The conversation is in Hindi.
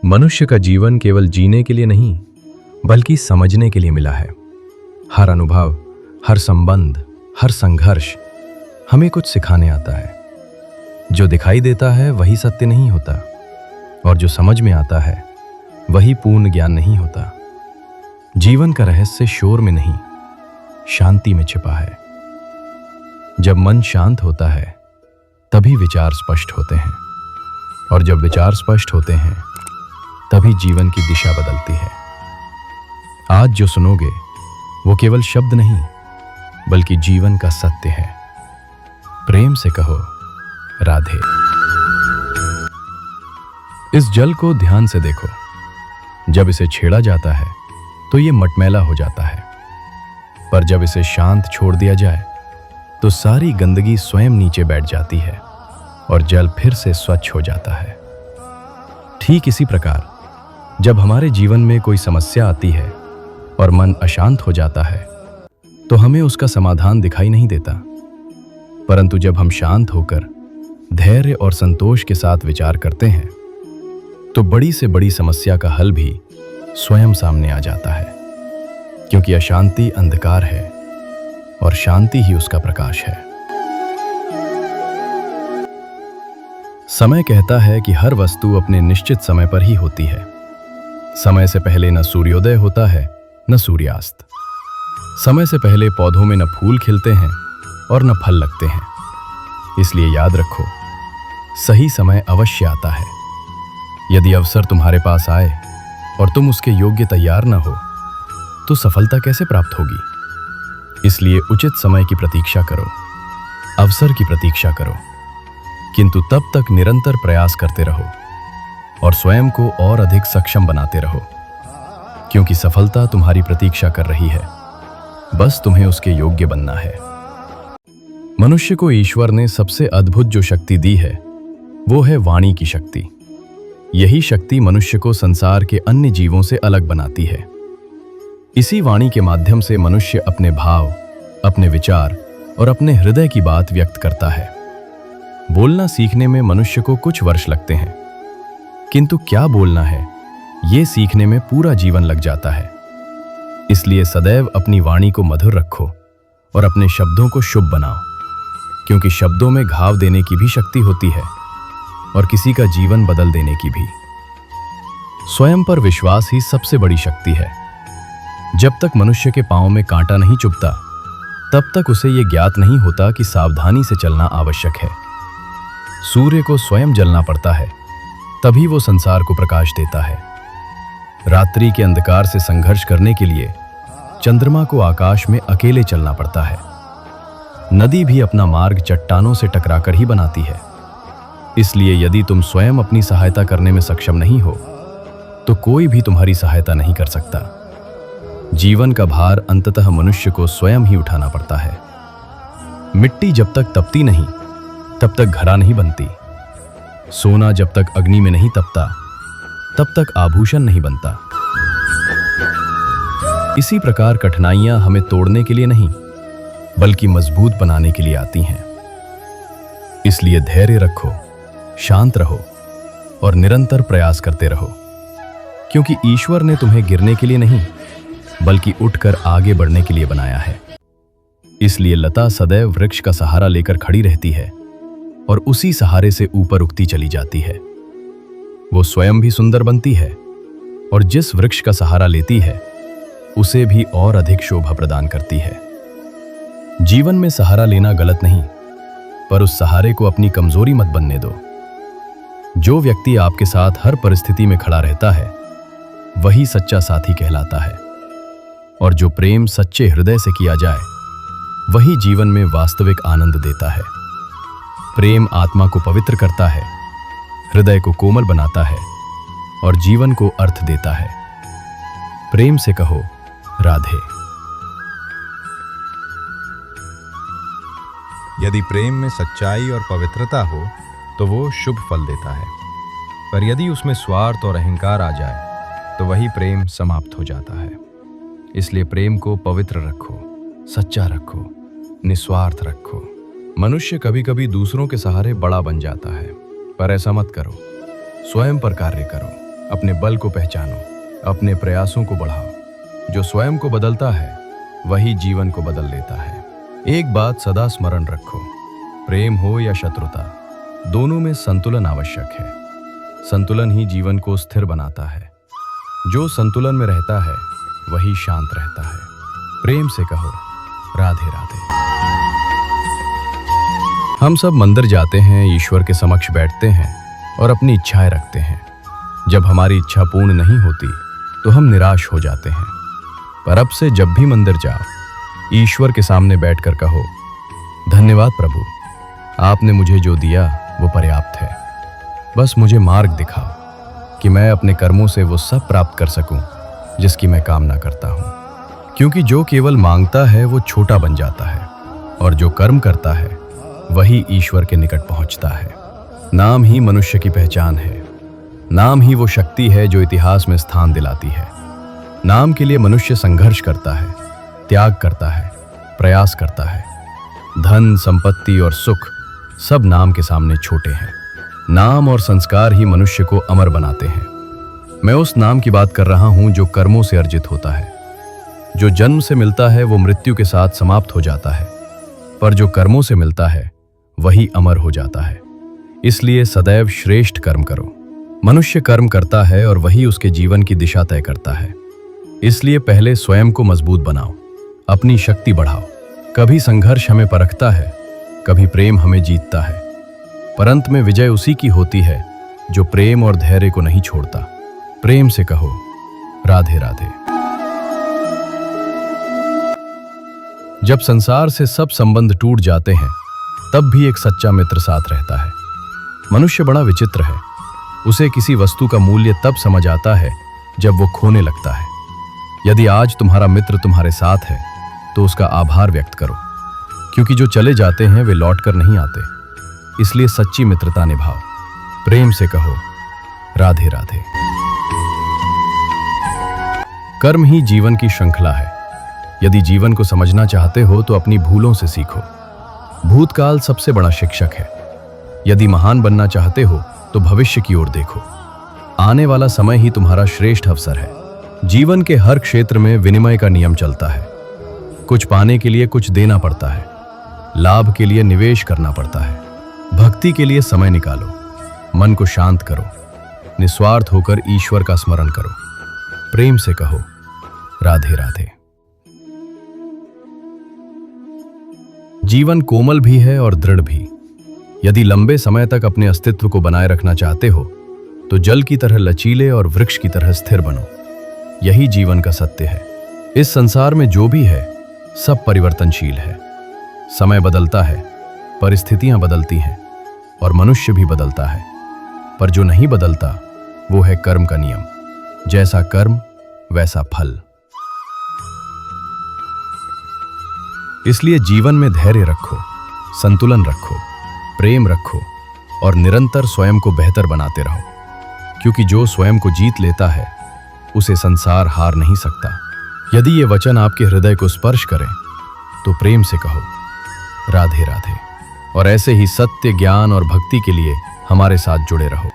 मनुष्य का जीवन केवल जीने के लिए नहीं, बल्कि समझने के लिए मिला है। हर अनुभव, हर संबंध, हर संघर्ष हमें कुछ सिखाने आता है। जो दिखाई देता है वही सत्य नहीं होता, और जो समझ में आता है वही पूर्ण ज्ञान नहीं होता। जीवन का रहस्य शोर में नहीं, शांति में छिपा है। जब मन शांत होता है तभी विचार स्पष्ट होते हैं, और जब विचार स्पष्ट होते हैं तभी जीवन की दिशा बदलती है। आज जो सुनोगे वो केवल शब्द नहीं, बल्कि जीवन का सत्य है। प्रेम से कहो राधे। इस जल को ध्यान से देखो। जब इसे छेड़ा जाता है तो ये मटमैला हो जाता है, पर जब इसे शांत छोड़ दिया जाए तो सारी गंदगी स्वयं नीचे बैठ जाती है और जल फिर से स्वच्छ हो जाता है। ठीक इसी प्रकार जब हमारे जीवन में कोई समस्या आती है और मन अशांत हो जाता है तो हमें उसका समाधान दिखाई नहीं देता, परंतु जब हम शांत होकर धैर्य और संतोष के साथ विचार करते हैं तो बड़ी से बड़ी समस्या का हल भी स्वयं सामने आ जाता है। क्योंकि अशांति अंधकार है और शांति ही उसका प्रकाश है। समय कहता है कि हर वस्तु अपने निश्चित समय पर ही होती है। समय से पहले न सूर्योदय होता है न सूर्यास्त। समय से पहले पौधों में न फूल खिलते हैं और न फल लगते हैं। इसलिए याद रखो, सही समय अवश्य आता है। यदि अवसर तुम्हारे पास आए और तुम उसके योग्य तैयार न हो तो सफलता कैसे प्राप्त होगी। इसलिए उचित समय की प्रतीक्षा करो, अवसर की प्रतीक्षा करो, किंतु तब तक निरंतर प्रयास करते रहो और स्वयं को और अधिक सक्षम बनाते रहो, क्योंकि सफलता तुम्हारी प्रतीक्षा कर रही है। बस तुम्हें उसके योग्य बनना है। मनुष्य को ईश्वर ने सबसे अद्भुत जो शक्ति दी है वो है वाणी की शक्ति। यही शक्ति मनुष्य को संसार के अन्य जीवों से अलग बनाती है। इसी वाणी के माध्यम से मनुष्य अपने भाव, अपने विचार और अपने हृदय की बात व्यक्त करता है। बोलना सीखने में मनुष्य को कुछ वर्ष लगते हैं, किंतु क्या बोलना है ये सीखने में पूरा जीवन लग जाता है। इसलिए सदैव अपनी वाणी को मधुर रखो और अपने शब्दों को शुभ बनाओ, क्योंकि शब्दों में घाव देने की भी शक्ति होती है और किसी का जीवन बदल देने की भी। स्वयं पर विश्वास ही सबसे बड़ी शक्ति है। जब तक मनुष्य के पांव में कांटा नहीं चुभता तब तक उसे यह ज्ञात नहीं होता कि सावधानी से चलना आवश्यक है। सूर्य को स्वयं जलना पड़ता है, तभी वो संसार को प्रकाश देता है। रात्रि के अंधकार से संघर्ष करने के लिए चंद्रमा को आकाश में अकेले चलना पड़ता है। नदी भी अपना मार्ग चट्टानों से टकराकर ही बनाती है। इसलिए यदि तुम स्वयं अपनी सहायता करने में सक्षम नहीं हो तो कोई भी तुम्हारी सहायता नहीं कर सकता। जीवन का भार अंततः मनुष्य को स्वयं ही उठाना पड़ता है। मिट्टी जब तक तपती नहीं तब तक घड़ा नहीं बनती। सोना जब तक अग्नि में नहीं तपता तब तक आभूषण नहीं बनता। इसी प्रकार कठिनाइयां हमें तोड़ने के लिए नहीं, बल्कि मजबूत बनाने के लिए आती हैं। इसलिए धैर्य रखो, शांत रहो और निरंतर प्रयास करते रहो, क्योंकि ईश्वर ने तुम्हें गिरने के लिए नहीं, बल्कि उठकर आगे बढ़ने के लिए बनाया है। इसलिए लता सदैव वृक्ष का सहारा लेकर खड़ी रहती है और उसी सहारे से ऊपर उठती चली जाती है। वो स्वयं भी सुंदर बनती है और जिस वृक्ष का सहारा लेती है उसे भी और अधिक शोभा प्रदान करती है। जीवन में सहारा लेना गलत नहीं, पर उस सहारे को अपनी कमजोरी मत बनने दो। जो व्यक्ति आपके साथ हर परिस्थिति में खड़ा रहता है वही सच्चा साथी कहलाता है, और जो प्रेम सच्चे हृदय से किया जाए वही जीवन में वास्तविक आनंद देता है। प्रेम आत्मा को पवित्र करता है, हृदय को कोमल बनाता है और जीवन को अर्थ देता है। प्रेम से कहो राधे। यदि प्रेम में सच्चाई और पवित्रता हो तो वो शुभ फल देता है, पर यदि उसमें स्वार्थ और अहंकार आ जाए तो वही प्रेम समाप्त हो जाता है। इसलिए प्रेम को पवित्र रखो, सच्चा रखो, निस्वार्थ रखो। मनुष्य कभी कभी दूसरों के सहारे बड़ा बन जाता है, पर ऐसा मत करो। स्वयं पर कार्य करो, अपने बल को पहचानो, अपने प्रयासों को बढ़ाओ। जो स्वयं को बदलता है वही जीवन को बदल लेता है। एक बात सदा स्मरण रखो, प्रेम हो या शत्रुता, दोनों में संतुलन आवश्यक है। संतुलन ही जीवन को स्थिर बनाता है। जो संतुलन में रहता है वही शांत रहता है। प्रेम से कहो राधे राधे। हम सब मंदिर जाते हैं, ईश्वर के समक्ष बैठते हैं और अपनी इच्छाएं रखते हैं। जब हमारी इच्छा पूर्ण नहीं होती तो हम निराश हो जाते हैं। पर अब से जब भी मंदिर जाओ, ईश्वर के सामने बैठकर कहो, धन्यवाद प्रभु, आपने मुझे जो दिया वो पर्याप्त है। बस मुझे मार्ग दिखाओ कि मैं अपने कर्मों से वो सब प्राप्त कर सकूं जिसकी मैं कामना करता हूं। क्योंकि जो केवल मांगता है वो छोटा बन जाता है और जो कर्म करता है वही ईश्वर के निकट पहुंचता है। नाम ही मनुष्य की पहचान है। नाम ही वो शक्ति है जो इतिहास में स्थान दिलाती है। नाम के लिए मनुष्य संघर्ष करता है, त्याग करता है, प्रयास करता है। धन, संपत्ति और सुख सब नाम के सामने छोटे हैं। नाम और संस्कार ही मनुष्य को अमर बनाते हैं। मैं उस नाम की बात कर रहा हूं जो कर्मों से अर्जित होता है। जो जन्म से मिलता है वो मृत्यु के साथ समाप्त हो जाता है, पर जो कर्मों से मिलता है वही अमर हो जाता है। इसलिए सदैव श्रेष्ठ कर्म करो। मनुष्य कर्म करता है और वही उसके जीवन की दिशा तय करता है। इसलिए पहले स्वयं को मजबूत बनाओ, अपनी शक्ति बढ़ाओ। कभी संघर्ष हमें परखता है, कभी प्रेम हमें जीतता है, पर अंत में विजय उसी की होती है जो प्रेम और धैर्य को नहीं छोड़ता। प्रेम से कहो राधे राधे। जब संसार से सब संबंध टूट जाते हैं तब भी एक सच्चा मित्र साथ रहता है। मनुष्य बड़ा विचित्र है। उसे किसी वस्तु का मूल्य तब समझ आता है जब वो खोने लगता है। यदि आज तुम्हारा मित्र तुम्हारे साथ है तो उसका आभार व्यक्त करो, क्योंकि जो चले जाते हैं वे लौटकर नहीं आते। इसलिए सच्ची मित्रता निभाओ। प्रेम से कहो राधे राधे। कर्म ही जीवन की श्रृंखला है। यदि जीवन को समझना चाहते हो तो अपनी भूलों से सीखो। भूतकाल सबसे बड़ा शिक्षक है। यदि महान बनना चाहते हो तो भविष्य की ओर देखो। आने वाला समय ही तुम्हारा श्रेष्ठ अवसर है। जीवन के हर क्षेत्र में विनिमय का नियम चलता है। कुछ पाने के लिए कुछ देना पड़ता है। लाभ के लिए निवेश करना पड़ता है। भक्ति के लिए समय निकालो। मन को शांत करो। निस्वार्थ होकर ईश्वर का स्मरण करो। प्रेम से कहो राधे राधे। जीवन कोमल भी है और दृढ़ भी। यदि लंबे समय तक अपने अस्तित्व को बनाए रखना चाहते हो तो जल की तरह लचीले और वृक्ष की तरह स्थिर बनो। यही जीवन का सत्य है। इस संसार में जो भी है सब परिवर्तनशील है। समय बदलता है, परिस्थितियां बदलती हैं और मनुष्य भी बदलता है, पर जो नहीं बदलता वो है कर्म का नियम। जैसा कर्म वैसा फल। इसलिए जीवन में धैर्य रखो, संतुलन रखो, प्रेम रखो और निरंतर स्वयं को बेहतर बनाते रहो। क्योंकि जो स्वयं को जीत लेता है उसे संसार हार नहीं सकता। यदि ये वचन आपके हृदय को स्पर्श करें तो प्रेम से कहो राधे राधे। और ऐसे ही सत्य, ज्ञान और भक्ति के लिए हमारे साथ जुड़े रहो।